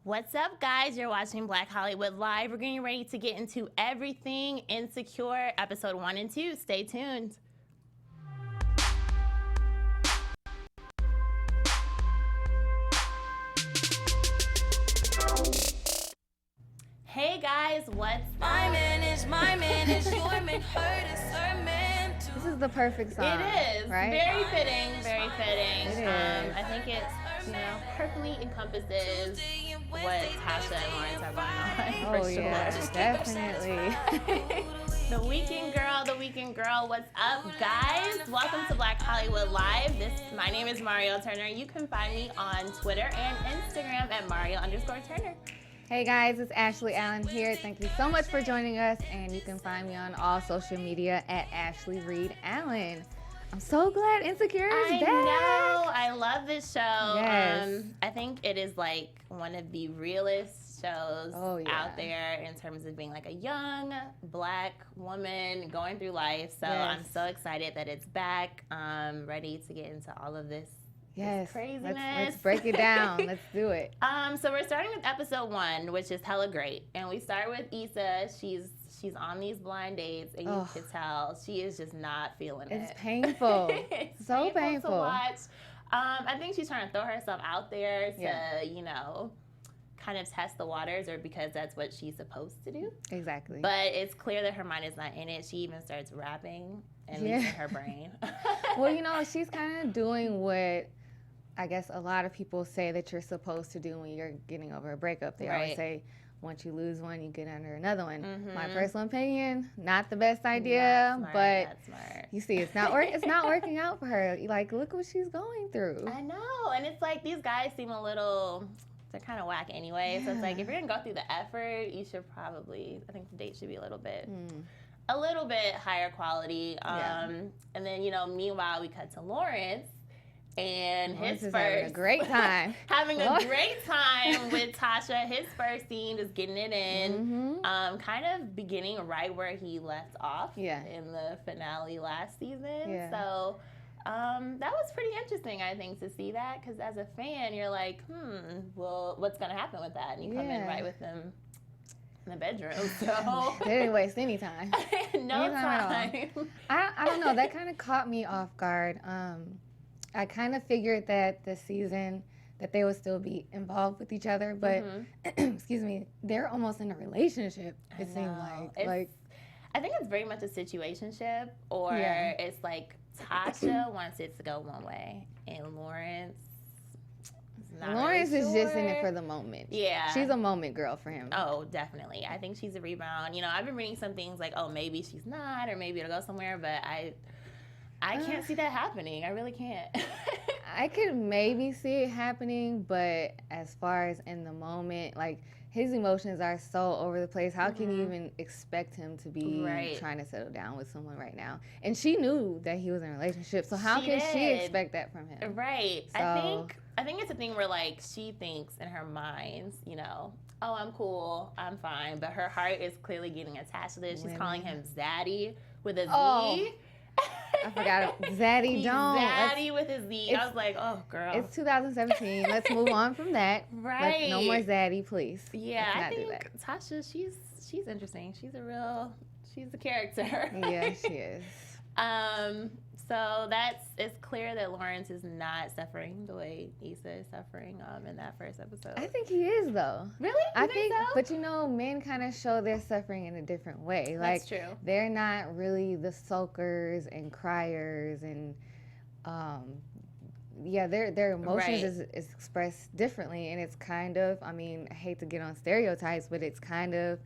What's up, guys? You're watching Black Hollywood Live. We're getting ready to get into everything Insecure, episode 1 and 2. Stay tuned. Hey guys, what's up? My man is your man, hurt is her man too. This is the perfect song. It is. Right? Very fitting, very fitting. It is. I think it, perfectly encompasses what Tasha and Lawrence are going on. Oh, for sure. yeah, definitely. The weekend girl, what's up, guys? Welcome to Black Hollywood Live. My name is Mariel Turner. You can find me on Twitter and Instagram at Mariel_Turner. Hey guys, it's Ashley Allen here. Thank you so much for joining us, and you can find me on all social media at Ashley Reed Allen. I'm so glad Insecure is back. I know. I love this show. Yes. I think it is like one of the realest shows out there in terms of being like a young Black woman going through life. So I'm so excited that it's back. Ready to get into all of this. Yes, craziness. Let's break it down. Let's do it. So we're starting with episode 1, which is hella great, and we start with Issa. She's on these blind dates, and you can tell she is just not feeling it. It's painful. It's so painful to watch. I think she's trying to throw herself out there to, kind of test the waters, or because that's what she's supposed to do. Exactly. But it's clear that her mind is not in it. She even starts rapping and losing her brain. Well, she's kind of doing what I guess a lot of people say that you're supposed to do when you're getting over a breakup. They always say, once you lose one, you get under another one. Mm-hmm. My personal opinion, not the best idea, but you see, it's not working out for her. Like, look what she's going through. I know, and it's like these guys seem a little, they're kind of whack anyway. So it's like, if you're gonna go through the effort, you should probably, I think the date should be a little bit higher quality. And then, meanwhile, we cut to Lawrence. And Lawrence his is first having a great time. having a great time with Tasha. His first scene is getting it in, kind of beginning right where he left off in the finale last season. Yeah. So that was pretty interesting, I think, to see that, because as a fan, you're like, well, what's going to happen with that? And you come in right with them in the bedroom, so they didn't waste any time. No time. At all. I don't know. That kind of caught me off guard. I kind of figured that this season that they would still be involved with each other, but excuse me, they're almost in a relationship. It seemed like I think it's very much a situationship, or it's like Tasha wants it to go one way, and Lawrence is just in it for the moment. Yeah, she's a moment girl for him. Oh, definitely. I think she's a rebound. I've been reading some things like, oh, maybe she's not, or maybe it'll go somewhere, but I can't see that happening. I really can't. I could maybe see it happening, but as far as in the moment, like, his emotions are so over the place. How can you even expect him to be trying to settle down with someone right now? And she knew that he was in a relationship, so how can she expect that from him? Right. So, I think it's a thing where, like, she thinks in her mind, oh, I'm cool, I'm fine, but her heart is clearly getting attached to this. She's calling him Zaddy with a Z. I forgot Zaddy. Zaddy with his Z. I was like, oh, girl. It's 2017. Let's move on from that. Right. No more Zaddy, please. Yeah, I think Tasha, she's interesting. She's a character. Yeah, she is. So it's clear that Lawrence is not suffering the way Issa is suffering in that first episode. I think he is, though. Really? I think so? But men kind of show their suffering in a different way. That's true. They're not really the sulkers and criers, and their emotions is expressed differently, and it's kind of, I hate to get on stereotypes, but it's kind of,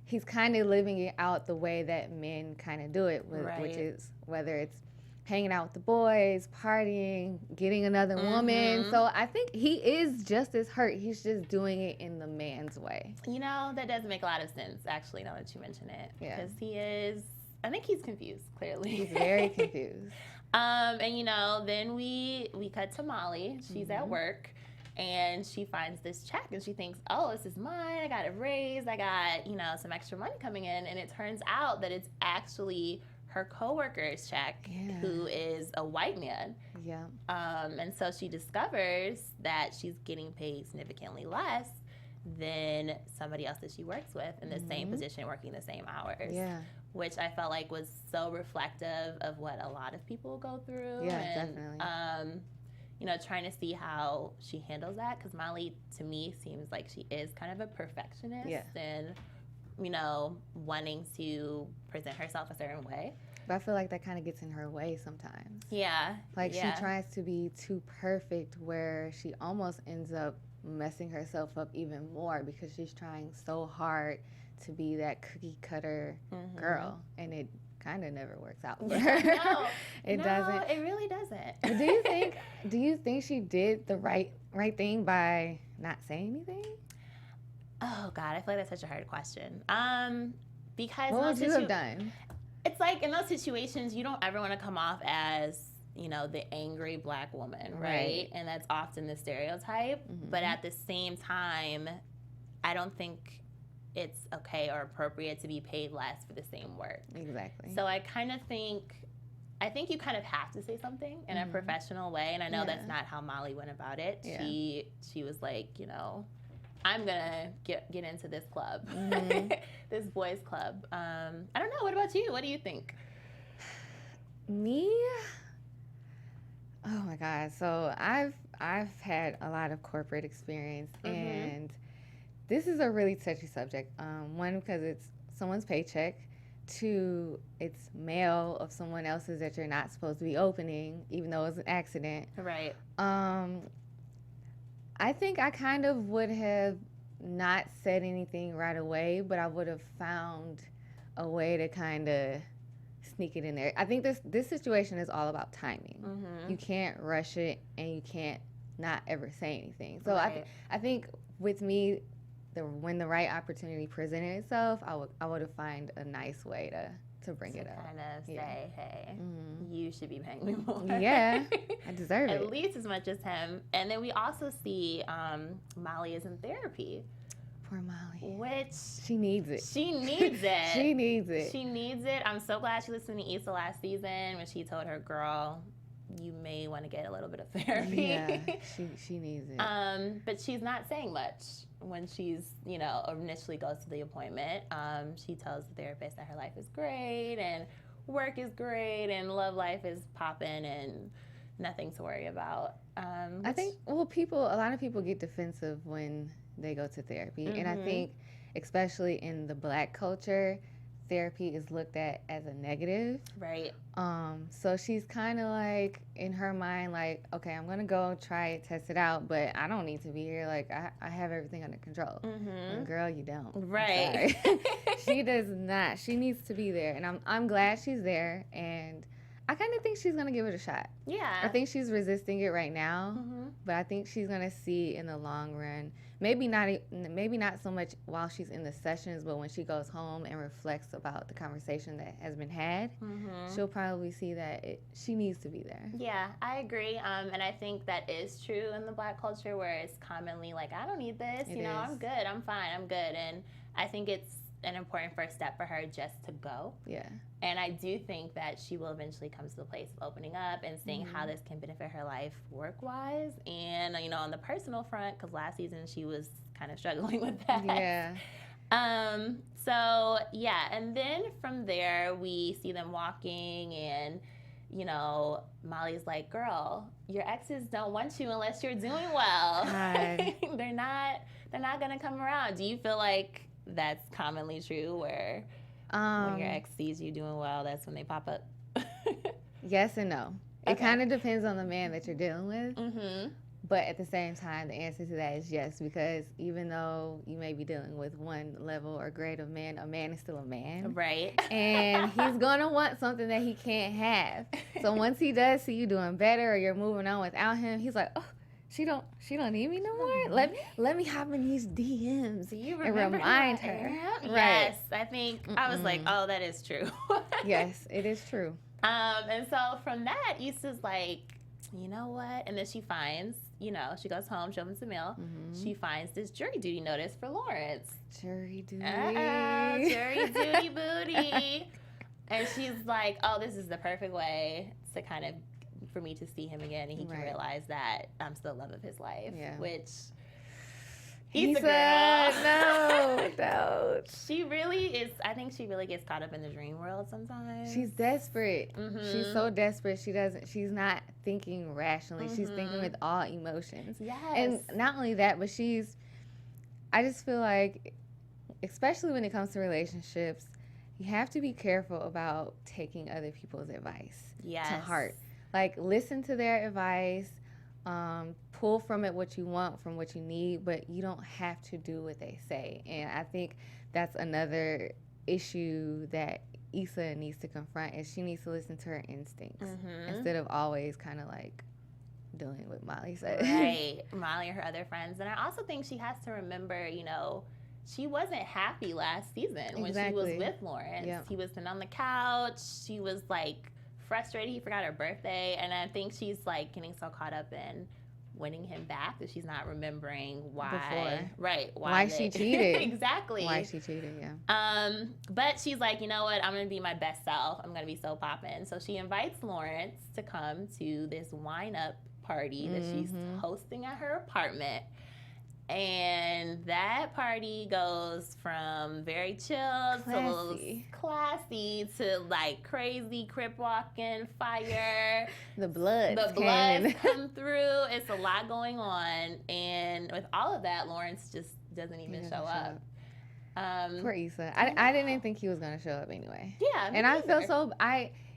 he's kind of living it out the way that men kind of do it, which is whether it's hanging out with the boys, partying, getting another woman. So I think he is just as hurt. He's just doing it in the man's way. That does make a lot of sense, actually, now that you mention it. Yeah. Because I think he's confused, clearly. He's very confused. And, then we cut to Molly. She's at work. And she finds this check, and she thinks, oh, this is mine. I got a raise. I got, some extra money coming in. And it turns out that it's actually her coworker's check, who is a white man. Yeah. And so she discovers that she's getting paid significantly less than somebody else that she works with in the same position, working the same hours. Yeah. Which I felt like was so reflective of what a lot of people go through. Yeah, and, definitely. You know, trying to see how she handles that, because Molly, to me, seems like she is kind of a perfectionist and, you know, wanting to present herself a certain way. But I feel like that kind of gets in her way sometimes. Yeah. Like she tries to be too perfect where she almost ends up messing herself up even more because she's trying so hard to be that cookie cutter girl, and it kind of never works out for her. No, it doesn't. It really doesn't. But do you think she did the right thing by not saying anything? Oh God, I feel like that's such a hard question. Because what would you have done? It's like in those situations, you don't ever want to come off as, you know, the angry Black woman, right? And that's often the stereotype. But at the same time, I don't think it's okay or appropriate to be paid less for the same work. Exactly. So I think you kind of have to say something in a professional way, and I know that's not how Molly went about it. Yeah. She was like, you know, I'm gonna get into this club, this boys club. I don't know. What about you? What do you think? Me? Oh my God. So I've had a lot of corporate experience, and this is a really touchy subject. One, because it's someone's paycheck. Two, it's mail of someone else's that you're not supposed to be opening, even though it's an accident. Right. I think I kind of would have not said anything right away, but I would have found a way to kind of sneak it in there. I think this situation is all about timing. You can't rush it, and you can't not ever say anything. So I think with me, when the right opportunity presented itself, I would have found a nice way to bring it up. Kind of say, hey, you should be paying me more. Yeah, I deserve it. At least as much as him. And then we also see Molly is in therapy. Poor Molly. Which... She needs it. She needs it. She needs it. She needs it. I'm so glad she listened to Issa last season when she told her, girl, you may want to get a little bit of therapy. Yeah, she needs it. But she's not saying much when she's, you know, initially goes to the appointment. She tells the therapist that her life is great and work is great and love life is popping and nothing to worry about. I think, well, a lot of people get defensive when they go to therapy. And I think, especially in the Black culture, therapy is looked at as a negative. Right. So she's kind of like, in her mind, like, okay, I'm going to go try it, test it out, but I don't need to be here. Like, I have everything under control. And girl, you don't. Right. She does not. She needs to be there. And I'm glad she's there. And I kind of think she's going to give it a shot. Yeah. I think she's resisting it right now, but I think she's going to see in the long run. Maybe not so much while she's in the sessions, but when she goes home and reflects about the conversation that has been had, she'll probably see that she needs to be there. Yeah, I agree. And I think that is true in the Black culture, where it's commonly like, I don't need this. I'm good. I'm fine. I'm good. And I think it's an important first step for her just to go. Yeah. And I do think that she will eventually come to the place of opening up and seeing how this can benefit her life work-wise and, you know, on the personal front, because last season she was kind of struggling with that. Yeah. So, yeah, and then from there we see them walking and, you know, Molly's like, girl, your exes don't want you unless you're doing well. They're not going to come around. Do you feel like that's commonly true, where when your ex sees you doing well, that's when they pop up? Yes and no. It kind of depends on the man that you're dealing with. But at the same time, the answer to that is yes, because even though you may be dealing with one level or grade of man, a man is still a man. Right. And he's going to want something that he can't have. So once he does see you doing better or you're moving on without him, he's like, oh, she don't need me no more. Let me hop in these DMs and remind her. Right. Yes, I think I was like, oh, that is true. Yes, it is true. And so from that, Issa's like, you know what? And then she finds, you know, she goes home, she opens the mail. She finds this jury duty notice for Lawrence. Jury duty. Jury duty booty. And she's like, oh, this is the perfect way to kind of, for me to see him again and he can realize that I'm still the love of his life. Yeah. Which, Issa girl. No. She really is. I think she really gets caught up in the dream world sometimes. She's desperate. She's so desperate. She's not thinking rationally. She's thinking with all emotions. Yes. And not only that, but I just feel like, especially when it comes to relationships, you have to be careful about taking other people's advice to heart. Like, listen to their advice, pull from it what you want, from what you need, but you don't have to do what they say. And I think that's another issue that Issa needs to confront, is she needs to listen to her instincts instead of always kind of like doing what Molly said. Right. Molly and her other friends. And I also think she has to remember, she wasn't happy last season when she was with Lawrence. Yep. He was sitting on the couch. She was like frustrated. He forgot her birthday. And I think she's like getting so caught up in winning him back that she's not remembering why. Right. Why she cheated. Exactly. Why she cheated, yeah. But she's like, you know what? I'm going to be my best self. I'm going to be so poppin'. So she invites Lawrence to come to this wine-up party that she's hosting at her apartment. And that party goes from very chill to classy to like crazy, crip walking, fire. The blood come through. It's a lot going on. And with all of that, Lawrence just doesn't even show up. Poor Issa. I didn't think he was going to show up anyway. Yeah. And I felt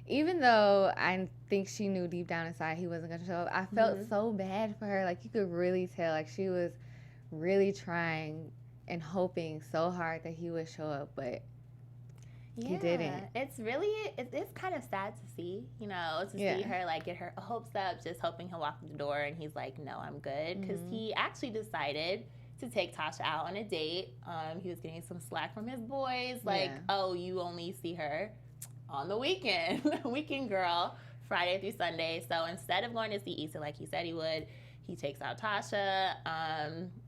even though I think she knew deep down inside he wasn't going to show up, I felt so bad for her. Like, you could really tell, like, she was really trying and hoping so hard that he would show up, but he didn't. It's kind of sad to see, see her like get her hopes up, just hoping he'll walk through the door and he's like, no, I'm good, because he actually decided to take Tasha out on a date. He was getting some slack from his boys, like, oh, you only see her on the weekend, weekend girl, Friday through Sunday. So instead of going to see Issa like he said he would, he takes out Tasha.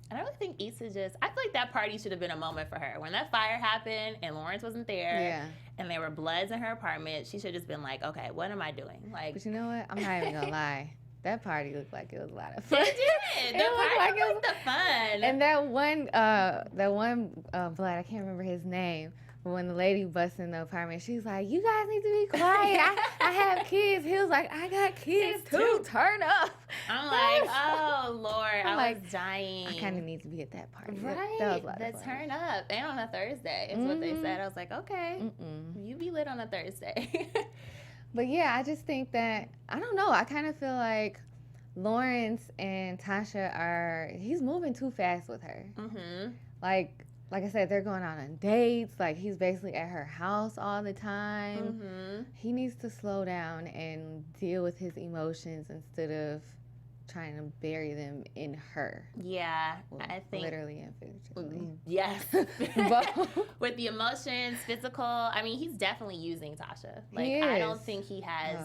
And I really think Issa I feel like that party should have been a moment for her. When that fire happened and Lawrence wasn't there and there were bloods in her apartment, she should have just been like, okay, what am I doing? Like, but you know what? I'm not even going to lie. That party looked like it was a lot of fun. It did. The party was the fun. And that one blood, I can't remember his name, but when the lady busts in the apartment, she's like, you guys need to be quiet. I have kids. He was like, I got kids too. Turn up. I'm like, oh, Lord. I was dying. I kind of need to be at that party. Right. That was a lot of fun. Turn up. And on a Thursday is what they said. I was like, okay, you be lit on a Thursday. But yeah, I just think that, I don't know, I kind of feel like Lawrence and Tasha he's moving too fast with her. Like I said, they're going on dates. Like, he's basically at her house all the time. He needs to slow down and deal with his emotions instead of trying to bury them in her. Yeah, I think. Literally and figuratively. Yes. With the emotions, physical. I mean, he's definitely using Tasha. Like, I don't think he has.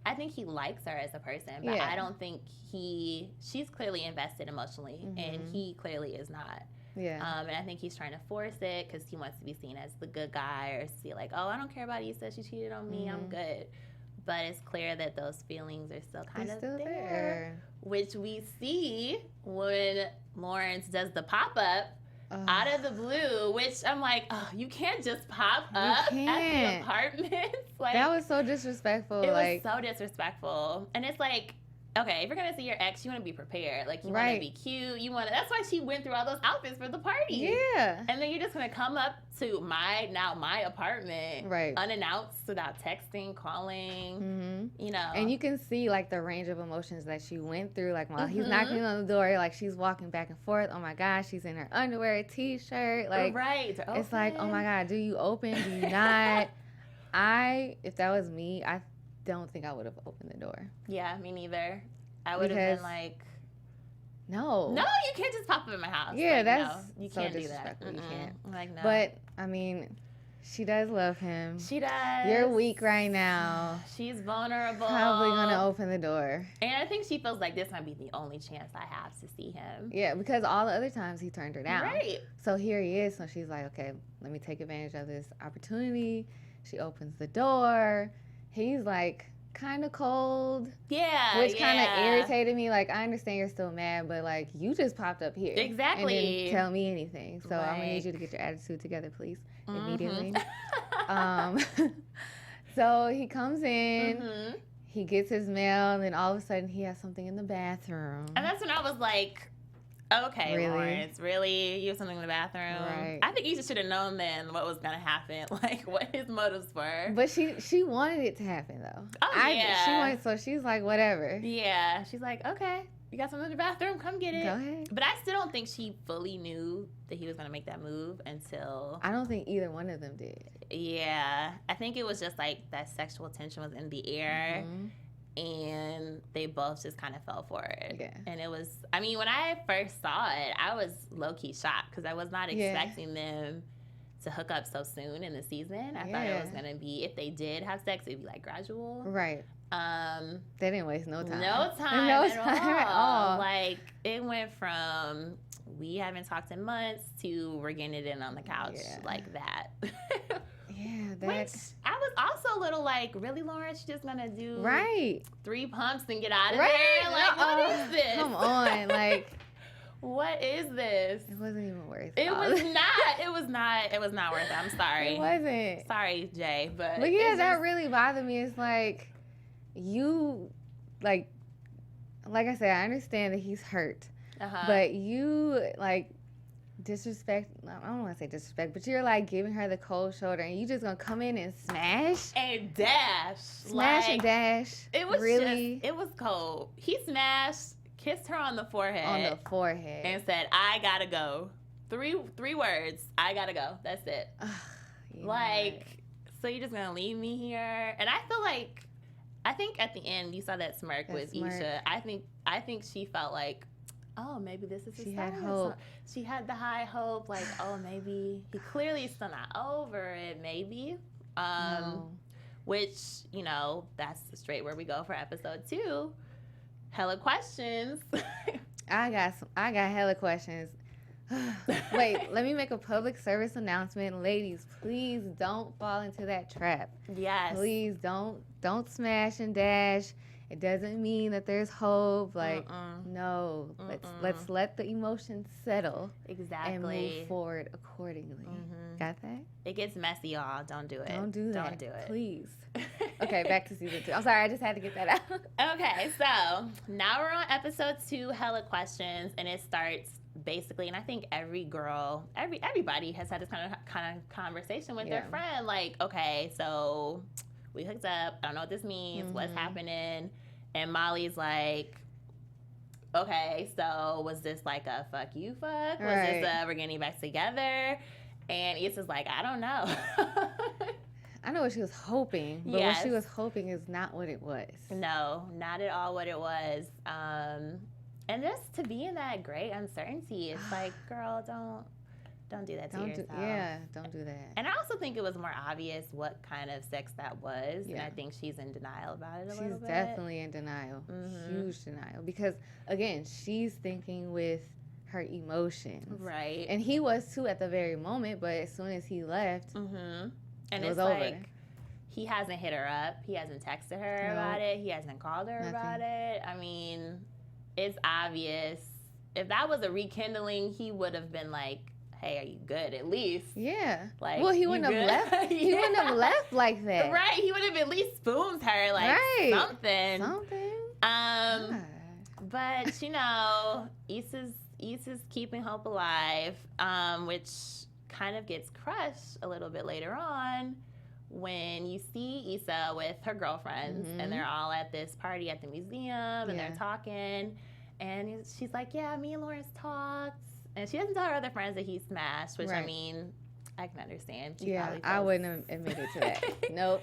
I think he likes her as a person, but I don't think she's clearly invested emotionally, and he clearly is not. Yeah. And I think he's trying to force it because he wants to be seen as the good guy, or see like, oh, I don't care about Issa, she cheated on me, I'm good. But it's clear that those feelings are still kind of there, which we see when Lawrence does the pop-up out of the blue, which I'm like, oh, you can't just pop up at the apartment. Like, that was so disrespectful. It was so disrespectful. And it's like, okay, if you're going to see your ex, you want to be prepared. Like, you want to be cute. That's why she went through all those outfits for the party. Yeah. And then you're just going to come up to my apartment. Unannounced, without texting, calling, And you can see, like, the range of emotions that she went through. Like, while he's knocking on the door, like, she's walking back and forth. Oh, my gosh, she's in her underwear, a T-shirt. Like, it's like, oh, my God, do you open? Do you not? If that was me, I don't think I would have opened the door. Yeah, me neither. I would have been like, no, you can't just pop up in my house. Yeah, like, that's you so can't do that. You can't. Like, no. But I mean, she does love him. She does. You're weak right now. She's vulnerable. Probably gonna open the door. And I think she feels like this might be the only chance I have to see him. Yeah, because all the other times he turned her down. Right. So here he is. So she's like, okay, let me take advantage of this opportunity. She opens the door. He's like, kind of cold. Yeah. Which kind of irritated me. Like, I understand you're still mad, but, like, you just popped up here. Exactly. And didn't tell me anything. So I'm going to need you to get your attitude together, please. Immediately. So he comes in, he gets his mail, and then all of a sudden he has something in the bathroom. And that's when I was like, okay, really? Lawrence, really? You have something in the bathroom? Right. I think Issa should have known then what was going to happen, like what his motives were. But she wanted it to happen, though. Oh, yeah. She wanted, so she's like, whatever. Yeah. She's like, okay, you got something in the bathroom? Come get it. Go ahead. But I still don't think she fully knew that he was going to make that move until... I don't think either one of them did. Yeah. I think it was just like that sexual tension was in the air. And they both just kind of fell for it. Yeah. And it was, I mean, when I first saw it, I was low-key shocked because I was not expecting them to hook up so soon in the season. I thought it was going to be, if they did have sex, it'd be like gradual. Right. They didn't waste no time. No time at all. Like, it went from, we haven't talked in months to we're getting it in on the couch like that. Yeah, which I was also a little like, really, Lawrence, you're just gonna do 3 pumps and get out of there? Like, what is this? Come on, like, what is this? It wasn't even worth it. It was not. It was not worth it. I'm sorry. It wasn't. Sorry, Jay, but yeah, that really bothered me. It's like, you, like I said, I understand that he's hurt, but you, like, disrespect, I don't want to say disrespect, but you're like giving her the cold shoulder and you just gonna come in and smash and dash, and dash. It was really, it was cold. He smashed, kissed her on the forehead, and said, I gotta go. Three words, I gotta go. That's it. Like, so you're just gonna leave me here? And I feel like, I think at the end you saw that smirk with Issa. I think she felt like, oh, maybe this is his She had hope. She had the high hope, like, oh, maybe he clearly still not over it, maybe. No. Which, you know, that's straight where we go for episode 2. Hella questions. I got hella questions. Wait, let me make a public service announcement. Ladies, please don't fall into that trap. Yes. Please don't smash and dash. It doesn't mean that there's hope. Like, no. Let's let the emotions settle. Exactly. And move forward accordingly. Got that? It gets messy, y'all. Don't do it. Don't do that. Don't do it. Please. Okay, back to season 2. I'm sorry, I just had to get that out. Okay, so now we're on episode 2, Hella Questions, and it starts basically, and I think everybody has had this kind of conversation with their friend. Like, okay, so we hooked up. I don't know what this means. What's happening? And Molly's like, okay, so was this like a fuck you fuck? Was this a we're getting back together? And Issa's like, I don't know. I know what she was hoping, but what she was hoping is not what it was. No, not at all what it was. And just to be in that great uncertainty, it's like, girl, don't do that to yourself. Don't do that. And I also think it was more obvious what kind of sex that was. Yeah. And I think she's in denial about it a little bit. She's definitely in denial. Huge denial. Because, again, she's thinking with her emotions. Right. And he was too at the very moment, but as soon as he left, and it it's was over. Like, he hasn't hit her up. He hasn't texted her about it. He hasn't called her about it. I mean, it's obvious. If that was a rekindling, he would have been like, hey, are you good at least? Yeah. Like, well, he wouldn't have left. He wouldn't have left like that. Right. He would have at least spoons her like something. But you know, Issa's keeping hope alive, which kind of gets crushed a little bit later on when you see Issa with her girlfriends and they're all at this party at the museum and they're talking, and she's like, yeah, me and Lawrence talked. And she doesn't tell her other friends that he smashed, which, I mean, I can understand. I wouldn't have admitted to that. Nope.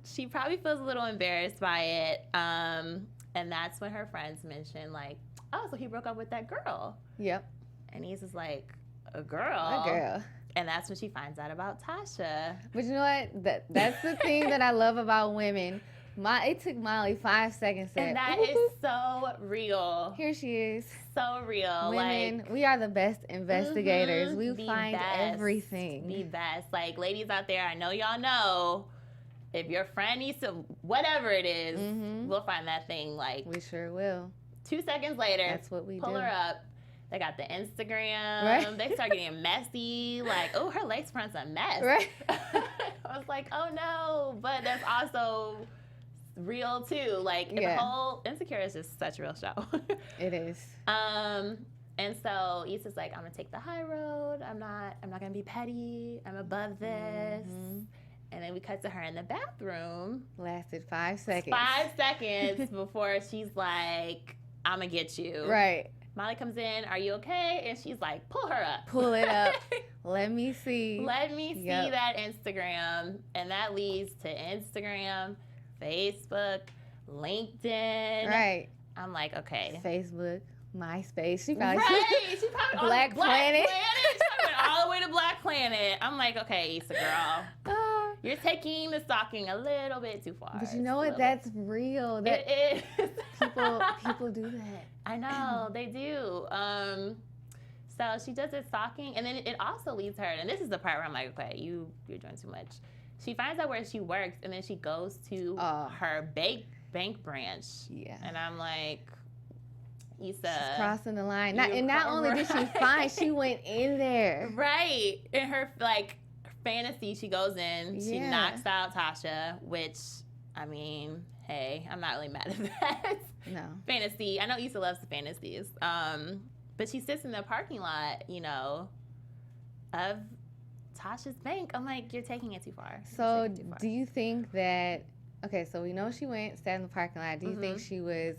She probably feels a little embarrassed by it. And that's when her friends mention, like, oh, so he broke up with that girl. Yep. And he's just like, a girl? A girl. And that's when she finds out about Tasha. But you know what? That's the thing that I love about women. It took Molly 5 seconds to... And that is so real. Here she is. So real. Women, we are the best investigators. We find everything. The best. Like, ladies out there, I know y'all know, if your friend needs to, whatever it is, we'll find that thing. Like, we sure will. 2 seconds later, that's what we pull do. her up. They got the Instagram. Right. They start getting messy. Like, oh, her lace front's a mess. Right. I was like, oh no. But that's also real too. Like, the whole Insecure is just such a real show. It is. And so Issa's like, I'm gonna take the high road. I'm not gonna be petty. I'm above this. And then we cut to her in the bathroom. Lasted 5 seconds. 5 seconds before she's like, I'm gonna get you. Right. Molly comes in, are you okay? And she's like, pull her up. Pull it up. Let me see. Let me see that Instagram. And that leads to Instagram, Facebook, LinkedIn. Right. I'm like, okay. Facebook, MySpace. She probably She probably Black Planet. She probably went all the way to Black Planet. I'm like, okay, Issa girl. You're taking the stalking a little bit too far. But you know what? That's real. That it is. people do that. I know, they do. So she does this stalking, and then it also leads her, and this is the part where I'm like, okay, you're doing too much. She finds out where she works, and then she goes to her bank branch. Yeah. And I'm like, Issa. She's crossing the line. Not only did she find, she went in there. Right. In her, like, fantasy, she goes in, she knocks out Tasha, which, I mean, hey, I'm not really mad at that. No. Fantasy. I know Issa loves the fantasies. But she sits in the parking lot, you know, of Tasha's bank. I'm like, you're taking it too far. So do you think that, okay, so we know she sat in the parking lot. Do you think she was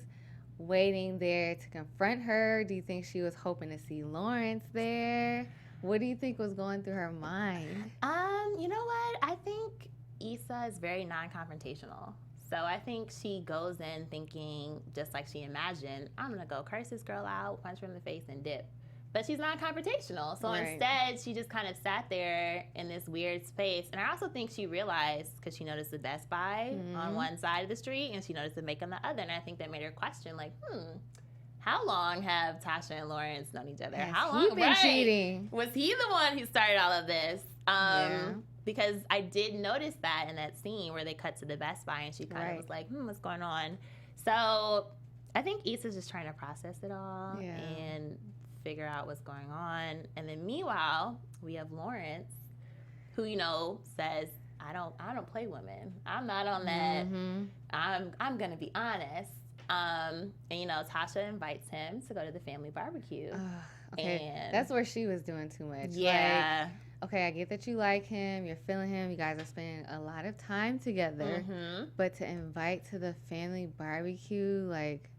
waiting there to confront her? Do you think she was hoping to see Lawrence there? What do you think was going through her mind? You know what? I think Issa is very non-confrontational. So I think she goes in thinking, just like she imagined, I'm going to go curse this girl out, punch her in the face, and dip. But she's not confrontational. So instead, she just kind of sat there in this weird space. And I also think she realized, because she noticed the Best Buy on one side of the street, and she noticed the Make on the other. And I think that made her question, like, how long have Tasha and Lawrence known each other? How long? He been cheating? Was he the one who started all of this? Because I did notice that in that scene where they cut to the Best Buy, and she kind of was like, what's going on? So I think Issa's just trying to process it all and figure out what's going on. And then meanwhile, we have Lawrence, who, you know, says, I don't play women. I'm not on that. I'm gonna be honest. And you know, Tasha invites him to go to the family barbecue. Okay, and that's where she was doing too much. Yeah. Like, okay, I get that you like him, you're feeling him, you guys are spending a lot of time together, but to invite to the family barbecue, like,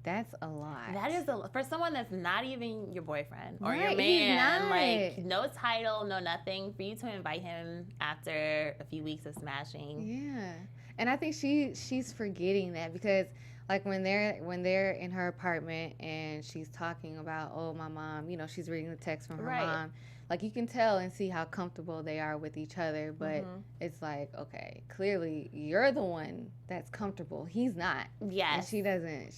that's a lot. That is for someone that's not even your boyfriend or your man. Like, no title, no nothing. For you to invite him after a few weeks of smashing. Yeah. And I think she's forgetting that, because like when they're in her apartment and she's talking about, oh, my mom, you know, she's reading the text from her mom. Like, you can tell and see how comfortable they are with each other, but it's like, okay, clearly you're the one that's comfortable. He's not. Yes. And she doesn't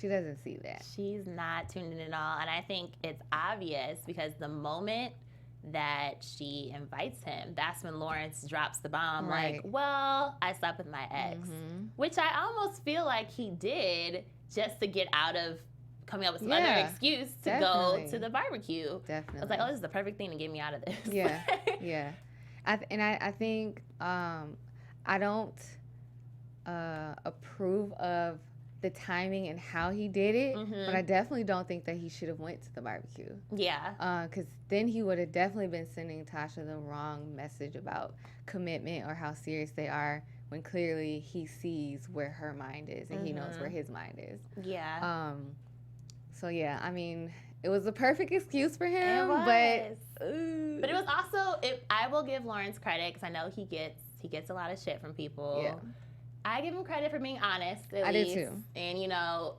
see that. She's not tuned in at all. And I think it's obvious, because the moment that she invites him, that's when Lawrence drops the bomb. Like, well, I slept with my ex, which I almost feel like he did just to get out of coming up with some other excuse to go to the barbecue. Definitely. I was like, oh, this is the perfect thing to get me out of this. Yeah, yeah. I think I don't approve of the timing and how he did it, but I definitely don't think that he should have went to the barbecue. Yeah. Because then he would have definitely been sending Tasha the wrong message about commitment or how serious they are, when clearly he sees where her mind is and he knows where his mind is. Yeah. So yeah, I mean, it was a perfect excuse for him, but it was also, I will give Lawrence credit, because I know he gets a lot of shit from people. Yeah. I give him credit for being honest, at least. I did too. And, you know,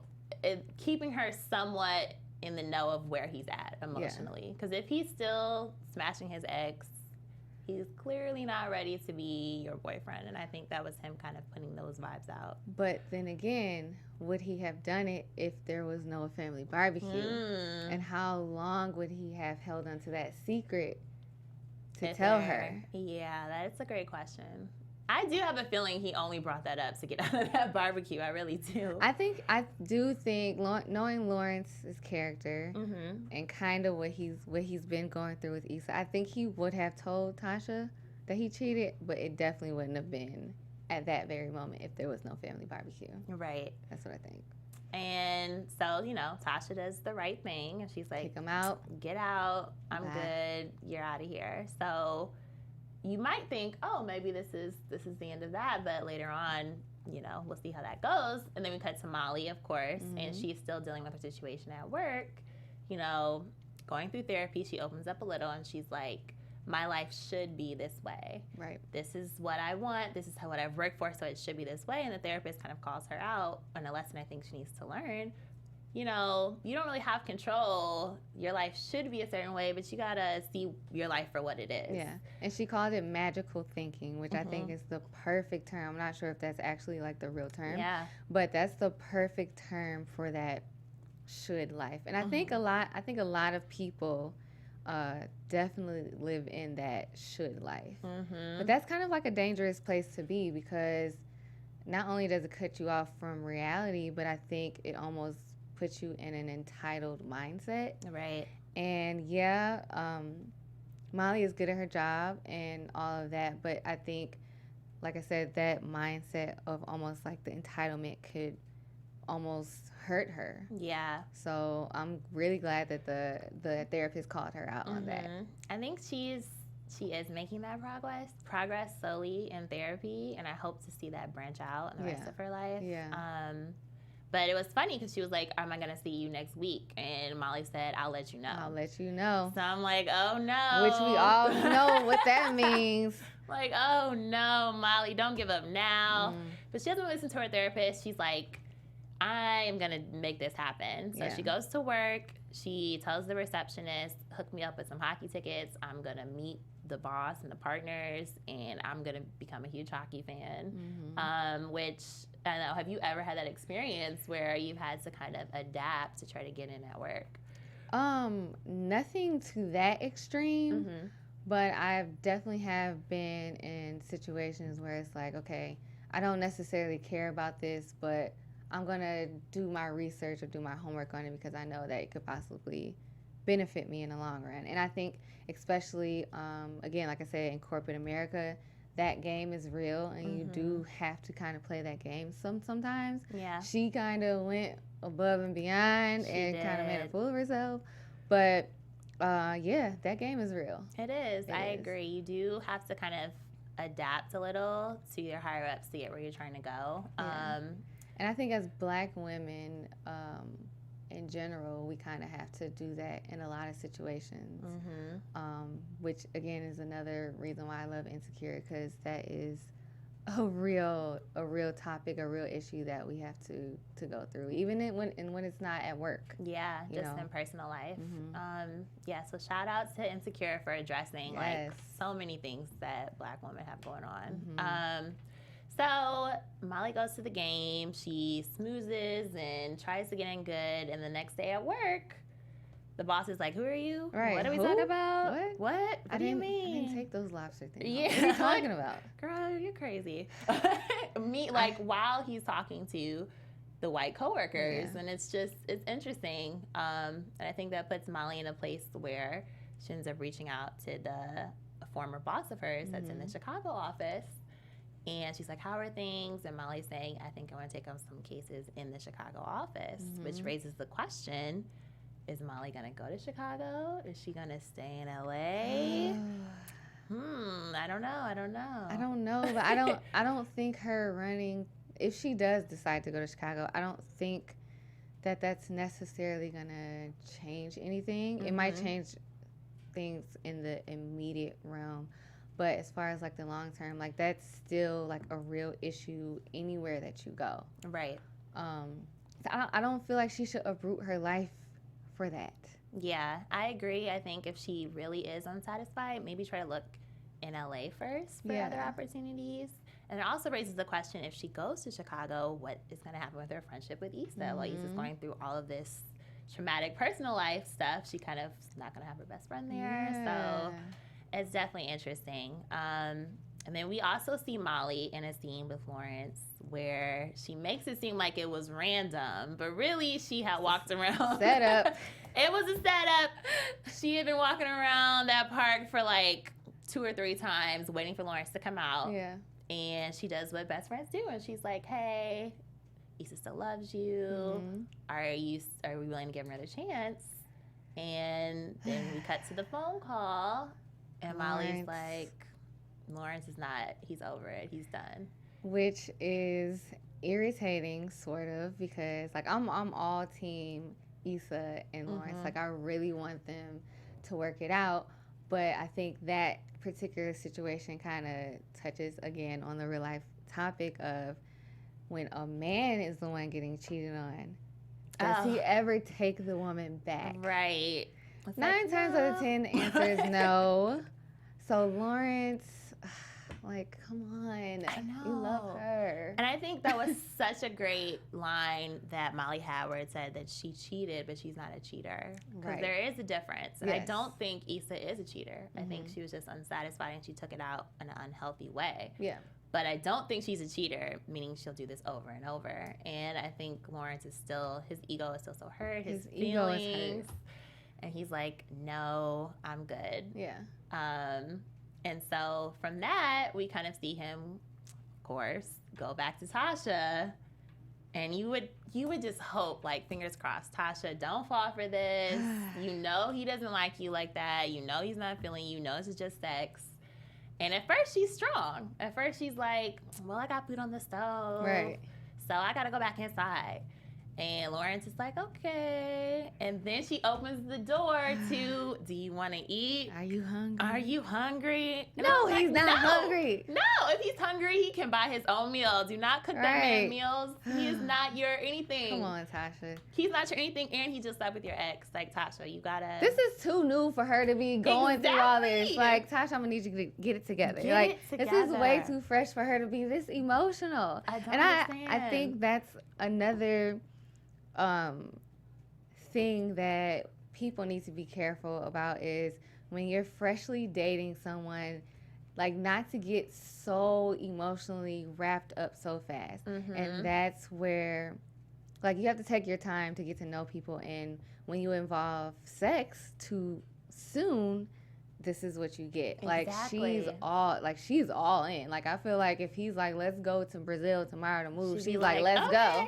keeping her somewhat in the know of where he's at emotionally. Because if he's still smashing his ex, he's clearly not ready to be your boyfriend. And I think that was him kind of putting those vibes out. But then again, would he have done it if there was no family barbecue? And how long would he have held onto that secret to tell her? Yeah, that's a great question. I do have a feeling he only brought that up to get out of that barbecue. I really do. I do think knowing Lawrence's character and kind of what he's been going through with Issa, I think he would have told Tasha that he cheated, but it definitely wouldn't have been at that very moment if there was no family barbecue. Right. That's what I think. And so, you know, Tasha does the right thing, and she's like, kick him out. Get out. I'm Bye. good. You're out of here. So you might think, oh, maybe this is the end of that, but later on, you know, we'll see how that goes. And then we cut to Molly, of course, and she's still dealing with her situation at work, you know, going through therapy. She opens up a little, and she's like, my life should be this way. Right. This is what I want. This is what I've worked for, so it should be this way. And the therapist kind of calls her out on a lesson I think she needs to learn. You know, you don't really have control. Your life should be a certain way, but you gotta see your life for what it is. Yeah. And she called it magical thinking, which I think is the perfect term. I'm not sure if that's actually like the real term. Yeah. But that's the perfect term for that should life. And I think a lot of people definitely live in that should life. But that's kind of like a dangerous place to be, because not only does it cut you off from reality, but I think it almost puts you in an entitled mindset. Right. And Molly is good at her job and all of that, but I think, like I said, that mindset of almost like the entitlement could almost hurt her. Yeah. So I'm really glad that the therapist called her out on that. I think she is making that progress slowly in therapy, and I hope to see that branch out in the rest of her life. Yeah. But it was funny because she was like, am I going to see you next week? And Molly said, I'll let you know. I'll let you know. So I'm like, oh no. Which we all know what that means. Like, oh no, Molly, don't give up now. But she doesn't listen to her therapist. She's like, I am going to make this happen. So she goes to work. She tells the receptionist, hook me up with some hockey tickets. I'm going to meet the boss and the partners, and I'm going to become a huge hockey fan. Which, I don't know, have you ever had that experience where you've had to kind of adapt to try to get in at work? Nothing to that extreme, but I definitely have been in situations where it's like, okay, I don't necessarily care about this, but I'm going to do my research or do my homework on it because I know that it could possibly benefit me in the long run. And I think especially, again, like I said, in corporate America, that game is real, and you do have to kind of play that game sometimes. Yeah. She kind of went above and beyond and kind of made a fool of herself. But, yeah, that game is real. It is. I agree. You do have to kind of adapt a little to your higher-ups to get where you're trying to go. Yeah. And I think as Black women, in general, we kind of have to do that in a lot of situations, which, again, is another reason why I love Insecure, because that is a real topic, a real issue that we have to go through, even when it's not at work. Yeah, just in personal life. So shout out to Insecure for addressing like so many things that Black women have going on. So Molly goes to the game, she smoozes and tries to get in good, and the next day at work, the boss is like, who are you? Right. What are we talking about? What? What do you mean? I didn't take those lobster things. Yeah. What are you talking about? Girl, you're crazy. While he's talking to the white coworkers, and it's interesting. And I think that puts Molly in a place where she ends up reaching out to a former boss of hers that's in the Chicago office. And she's like, how are things? And Molly's saying, I think I want to take on some cases in the Chicago office, which raises the question, is Molly going to go to Chicago? Is she going to stay in LA? I don't know, but I don't think her running, if she does decide to go to Chicago, I don't think that that's necessarily going to change anything. It might change things in the immediate realm. But as far as, like, the long term, like, that's still, like, a real issue anywhere that you go. Right. So I don't feel like she should uproot her life for that. Yeah, I agree. I think if she really is unsatisfied, maybe try to look in LA first for other opportunities. And it also raises the question, if she goes to Chicago, what is going to happen with her friendship with Issa? While Issa's going through all of this traumatic personal life stuff, she kind of is not going to have her best friend there. So it's definitely interesting. And then we also see Molly in a scene with Lawrence where she makes it seem like it was random, but really she had walked around. Set up. It was a setup. She had been walking around that park for like 2 or 3 times waiting for Lawrence to come out. Yeah. And she does what best friends do. And she's like, hey, Issa still loves you. Are we willing to give him another chance? And then we cut to the phone call. And Molly's like, Lawrence is not, he's over it. He's done. Which is irritating, sort of, because, like, I'm all team Issa and Lawrence. Like, I really want them to work it out. But I think that particular situation kind of touches, again, on the real life topic of when a man is the one getting cheated on, does he ever take the woman back? Right. 9 times out of 10, the answer is no. So Lawrence, like, come on. I know. You love her. And I think that was such a great line that Molly had where it said that she cheated, but she's not a cheater. Because there is a difference. And I don't think Issa is a cheater. I think she was just unsatisfied and she took it out in an unhealthy way. Yeah. But I don't think she's a cheater, meaning she'll do this over and over. And I think Lawrence is still, his ego is still so hurt, his feelings. Ego is hurt. And he's like, no, I'm good. Yeah. And so from that, we kind of see him, of course, go back to Tasha. And you would just hope, like, fingers crossed, Tasha, don't fall for this. You know he doesn't like you like that. You know he's not feeling you. You know this is just sex. And at first, she's strong. At first, she's like, well, I got food on the stove. Right. So I got to go back inside. And Lawrence is like, okay. And then she opens the door to, do you want to eat? Are you hungry? Are you hungry? And no, he's not hungry. No, if he's hungry, he can buy his own meal. Do not cook that man meals. He is not your anything. Come on, Tasha. He's not your anything, and he just slept with your ex. Like, Tasha, you gotta. This is too new for her to be going through all this. Like, Tasha, I'm gonna need you to get it together. This is way too fresh for her to be this emotional. I don't understand. I think that's another thing that people need to be careful about is when you're freshly dating someone, like, not to get so emotionally wrapped up so fast. And that's where, like, you have to take your time to get to know people, and when you involve sex too soon, this is what you get. Exactly. Like, she's all in. Like, I feel like if he's like, let's go to Brazil tomorrow to move, she's like, let's go.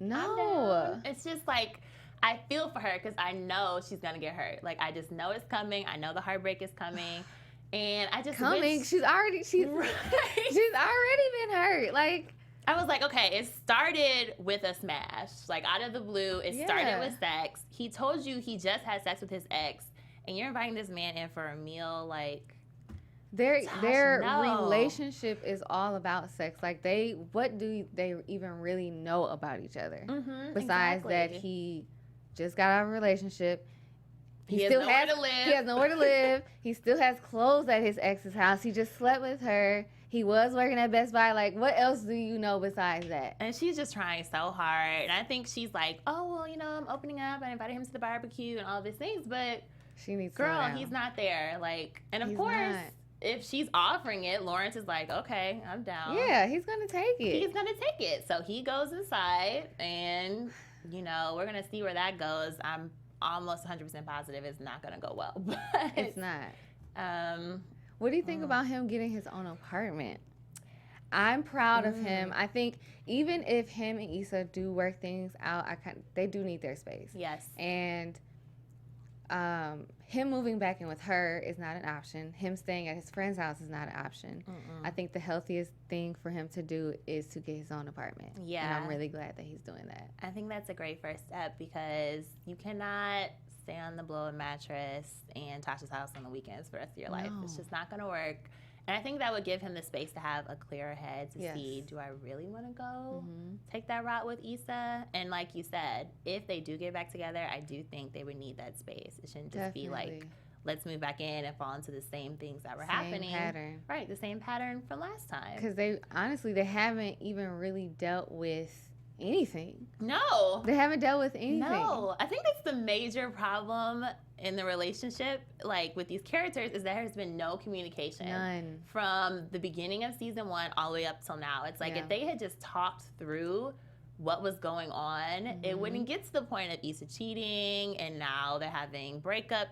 No. It's just like, I feel for her because I know she's going to get hurt. Like, I just know it's coming. I know the heartbreak is coming. And I just wish... She's already been hurt. Like, I was like, okay, it started with a smash. Like, out of the blue, it started with sex. He told you he just had sex with his ex. And you're inviting this man in for a meal, like... Their relationship is all about sex. Like, what do they even really know about each other? Besides that he just got out of a relationship. He has nowhere to live. He has nowhere to live. He still has clothes at his ex's house. He just slept with her. He was working at Best Buy. Like, what else do you know besides that? And she's just trying so hard. And I think she's like, oh, well, you know, I'm opening up. I invited him to the barbecue and all these things. But, she needs girl, he's not there. Like, and of course... If she's offering it, Lawrence is like, okay, I'm down. Yeah, he's going to take it. He's going to take it. So he goes inside, and, you know, we're going to see where that goes. I'm almost 100% positive it's not going to go well. But it's not. What do you think about him getting his own apartment? I'm proud of him. I think even if him and Issa do work things out, they do need their space. Yes. And... him moving back in with her is not an option. Him staying at his friend's house is not an option. I think the healthiest thing for him to do is to get his own apartment. Yeah. And I'm really glad that he's doing that. I think that's a great first step because you cannot stay on the blow-up mattress and Tasha's house on the weekends for the rest of your life. It's just not going to work. And I think that would give him the space to have a clearer head to see, do I really want to go take that route with Issa? And like you said, if they do get back together, I do think they would need that space. It shouldn't just be like, let's move back in and fall into the same things that were happening. Pattern. Right, the same pattern from last time. Because they haven't even really dealt with anything. No. They haven't dealt with anything. No. I think that's the major problem in the relationship, like with these characters, is there has been no communication. None. From the beginning of season 1 all the way up till now. It's like if they had just talked through what was going on, it wouldn't get to the point of Issa cheating and now they're having breakup.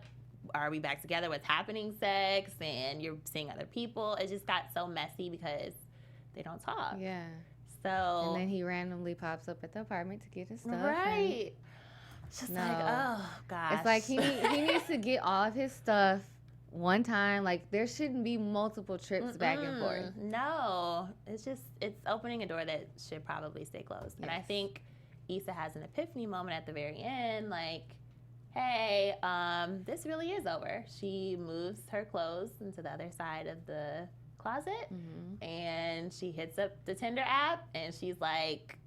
Are we back together? What's happening? Sex, and you're seeing other people. It just got so messy because they don't talk. Yeah. So. And then he randomly pops up at the apartment to get his stuff. Right. It's just like, oh gosh. It's like he needs to get all of his stuff one time. Like there shouldn't be multiple trips back and forth. No, it's opening a door that should probably stay closed. Yes. And I think Issa has an epiphany moment at the very end, like, hey, this really is over. She moves her clothes into the other side of the closet, and she hits up the Tinder app, and she's like,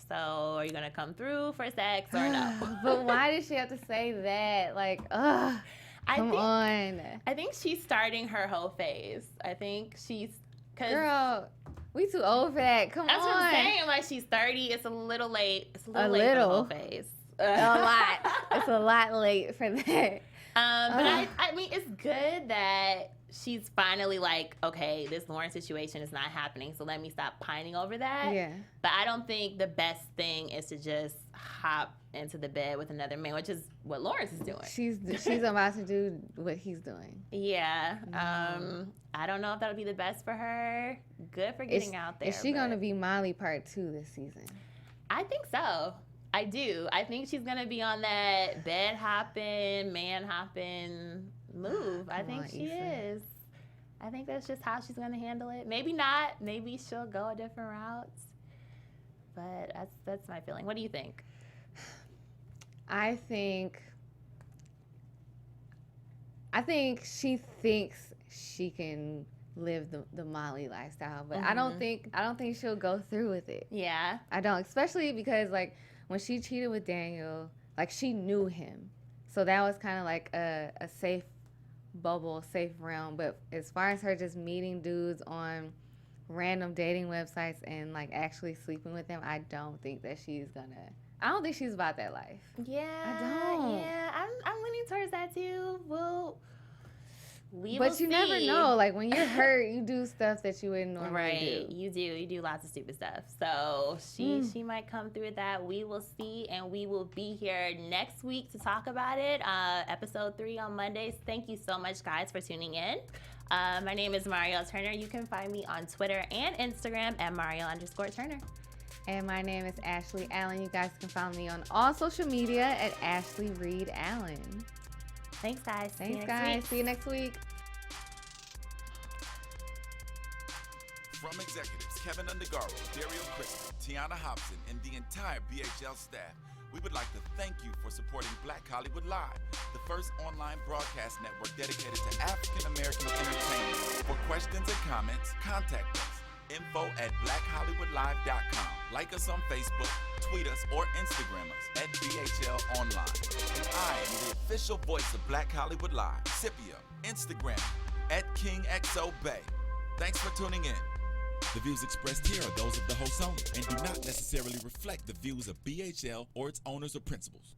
so are you gonna come through for sex or no? But why did she have to say that? Like, come on. I think she's starting her whole phase. I think she's, girl, we too old for that. Come on. That's what I'm saying. Like, she's 30. It's a little late. It's a little late for the whole phase. A lot. It's a lot late for that. But I mean, it's good that she's finally like, okay, this Lauren situation is not happening, so let me stop pining over that. Yeah. But I don't think the best thing is to just hop into the bed with another man, which is what Lawrence is doing. She's about to do what he's doing. Yeah. I don't know if that'll be the best for her. Good for getting out there. Is she going to be Molly part 2 this season? I think so. I do. I think she's going to be on that bed hopping, man hopping move. I think she is. I think that's just how she's going to handle it. Maybe not. Maybe she'll go a different route. But that's my feeling. What do you think? I think she thinks she can live the Molly lifestyle, but I don't think she'll go through with it. Yeah. I don't, especially because like when she cheated with Daniel, like she knew him. So that was kind of like a safe bubble, safe realm. But as far as her just meeting dudes on random dating websites and like actually sleeping with them, I don't think she's about that life. Yeah. I don't. Yeah, I'm leaning towards that too. We but will you see. never know. Like when you're hurt, you do stuff that you wouldn't normally do. You do lots of stupid stuff. So she might come through with that. We will see, and we will be here next week to talk about it. Episode 3 on Mondays. Thank you so much, guys, for tuning in. My name is Mariel Turner. You can find me on Twitter and Instagram at Mariel_Turner. And my name is Ashley Allen. You guys can follow me on all social media at Ashley Reed Allen. Thanks, guys. Thanks, guys. See you next week. From executives Kevin Undergaro, Dario Christie, Tiana Hobson, and the entire BHL staff, we would like to thank you for supporting Black Hollywood Live, the first online broadcast network dedicated to African American entertainment. For questions and comments, contact us. info@blackhollywoodlive.com. Like us on Facebook, tweet us, or Instagram us at BHL Online. And I am the official voice of Black Hollywood Live, Scipio, Instagram at KingXOBay. Thanks for tuning in. The views expressed here are those of the host only and do not necessarily reflect the views of BHL or its owners or principals.